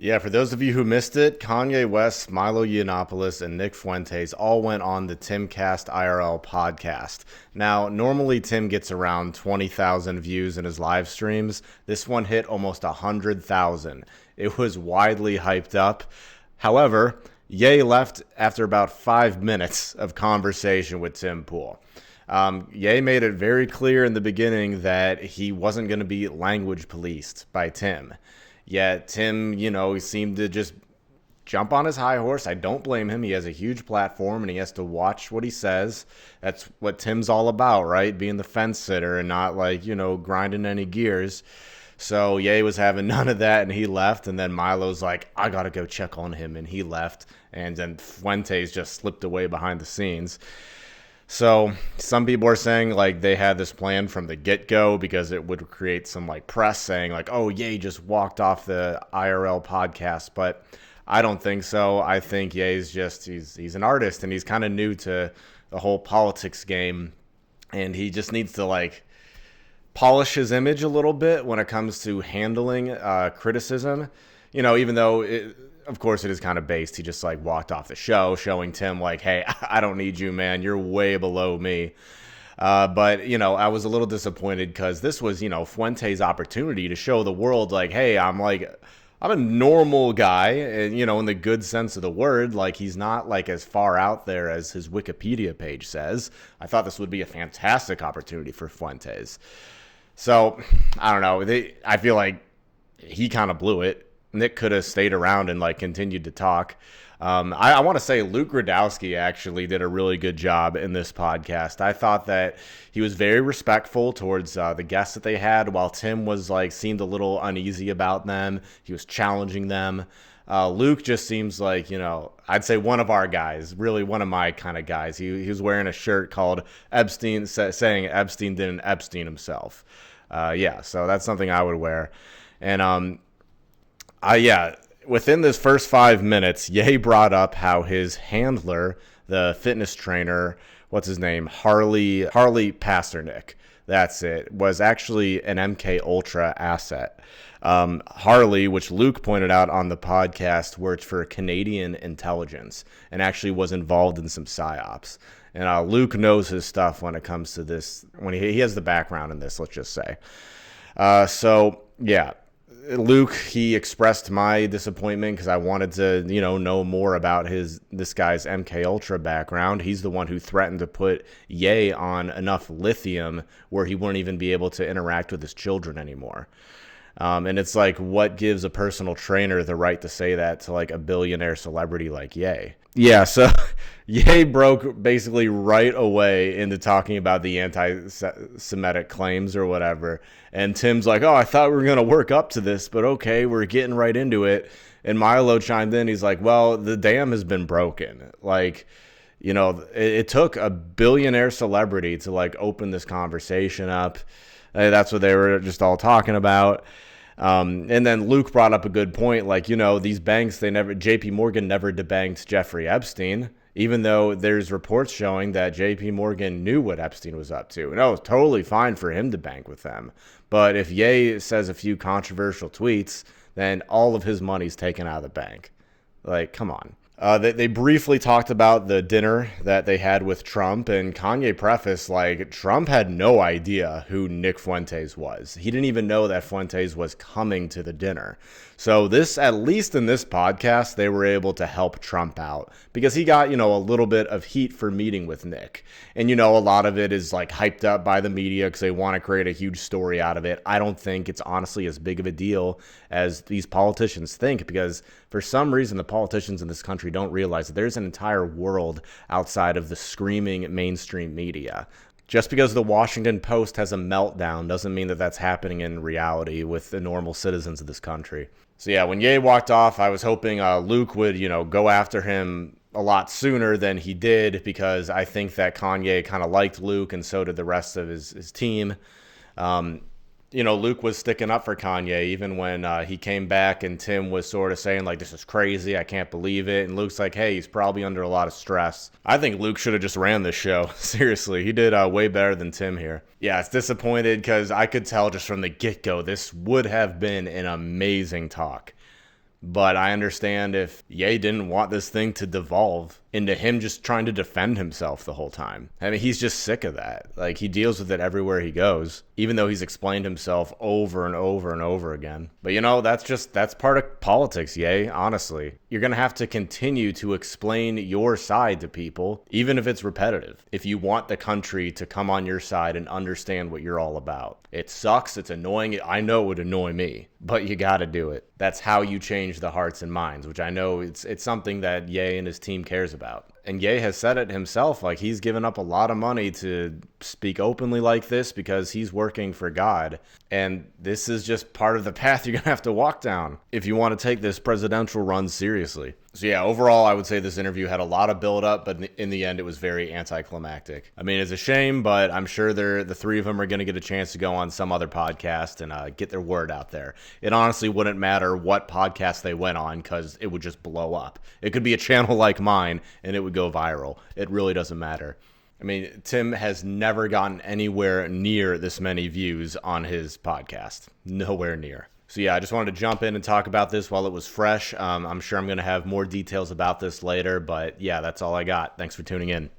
Yeah, for those of you who missed it, Kanye West, Milo Yiannopoulos, and Nick Fuentes all went on the TimCast IRL podcast. Now, normally Tim gets around 20,000 views in his live streams. This one hit almost 100,000. It was widely hyped up. However, Ye left after about 5 minutes of conversation with Tim Pool. Ye made it very clear in the beginning that he wasn't going to be language policed by Tim. Yet Tim, he seemed to just jump on his high horse. I don't blame him. He has a huge platform and he has to watch what he says. That's what Tim's all about, right? Being the fence sitter and not grinding any gears. So Ye was having none of that and he left. And then Milo's like, I got to go check on him. And he left. And then Fuentes just slipped away behind the scenes. So some people are saying like they had this plan from the get-go because it would create some like press saying like, oh, Ye just walked off the IRL podcast. But I don't think so. I think Ye's he's an artist and he's kind of new to the whole politics game. And he just needs to like polish his image a little bit when it comes to handling criticism. Even though of course, it is kind of based. He just like walked off the show, showing Tim like, "Hey, I don't need you, man. You're way below me." But I was a little disappointed because this was Fuentes' opportunity to show the world like, "Hey, I'm a normal guy, and in the good sense of the word. Like he's not like as far out there as his Wikipedia page says." I thought this would be a fantastic opportunity for Fuentes. So I don't know. I feel like he kind of blew it. Nick could have stayed around and like continued to talk. I want to say Luke Radowski actually did a really good job in this podcast. I thought that he was very respectful towards the guests that they had, while Tim was like seemed a little uneasy about them. He was challenging them. Luke just seems like, I'd say one of our guys, really one of my kind of guys. He was wearing a shirt called Epstein, saying Epstein didn't Epstein himself. So that's something I would wear. And within this first 5 minutes, Ye brought up how his handler, the fitness trainer, what's his name, Harley Pasternak, that's it, was actually an MK Ultra asset. Harley, which Luke pointed out on the podcast, worked for Canadian intelligence and actually was involved in some psyops. And Luke knows his stuff when it comes to this, when he has the background in this, let's just say. Luke, he expressed my disappointment because I wanted to, know more about this guy's MK Ultra background. He's the one who threatened to put Ye on enough lithium where he wouldn't even be able to interact with his children anymore. And it's like, what gives a personal trainer the right to say that to like a billionaire celebrity like Ye? Yeah, so Ye broke basically right away into talking about the anti-Semitic claims or whatever. And Tim's like, oh, I thought we were going to work up to this, but okay, we're getting right into it. And Milo chimed in. He's like, well, the dam has been broken. Like, it took a billionaire celebrity to like open this conversation up. That's what they were just all talking about. And then Luke brought up a good point. Like, these banks, JP Morgan never debanked Jeffrey Epstein, even though there's reports showing that JP Morgan knew what Epstein was up to. And it was totally fine for him to bank with them. But if Ye says a few controversial tweets, then all of his money's taken out of the bank. Like, come on. They briefly talked about the dinner that they had with Trump, and Kanye prefaced, like, Trump had no idea who Nick Fuentes was. He didn't even know that Fuentes was coming to the dinner. So at least in this podcast, they were able to help Trump out because he got, a little bit of heat for meeting with Nick. And, a lot of it is like hyped up by the media because they want to create a huge story out of it. I don't think it's honestly as big of a deal as these politicians think, because for some reason, the politicians in this country don't realize that there's an entire world outside of the screaming mainstream media. Just because the Washington Post has a meltdown doesn't mean that that's happening in reality with the normal citizens of this country. So yeah, when Ye walked off, I was hoping Luke would, go after him a lot sooner than he did, because I think that Kanye kind of liked Luke, and so did the rest of his team. Luke was sticking up for Kanye even when he came back and Tim was sort of saying like, this is crazy, I can't believe it. And Luke's like, hey, he's probably under a lot of stress. I think Luke should have just ran this show. Seriously, he did way better than Tim here. Yeah, it's disappointed because I could tell just from the get-go this would have been an amazing talk. But I understand if Ye didn't want this thing to devolve into him just trying to defend himself the whole time. I mean, he's just sick of that. Like, he deals with it everywhere he goes, even though he's explained himself over and over and over again. But that's part of politics, Ye, honestly. You're going to have to continue to explain your side to people, even if it's repetitive, if you want the country to come on your side and understand what you're all about. It sucks. It's annoying. I know it would annoy me, but you got to do it. That's how you change the hearts and minds, which I know it's something that Ye and his team cares about. And Ye has said it himself, like he's given up a lot of money to speak openly like this because he's working for God. And this is just part of the path you're going to have to walk down if you want to take this presidential run seriously. So yeah, overall, I would say this interview had a lot of build up, but in the end, it was very anticlimactic. I mean, it's a shame, but I'm sure the three of them are going to get a chance to go on some other podcast and get their word out there. It honestly wouldn't matter what podcast they went on because it would just blow up. It could be a channel like mine and it would go viral. It really doesn't matter. I mean, Tim has never gotten anywhere near this many views on his podcast. Nowhere near. So yeah, I just wanted to jump in and talk about this while it was fresh. I'm sure I'm going to have more details about this later, but yeah, that's all I got. Thanks for tuning in.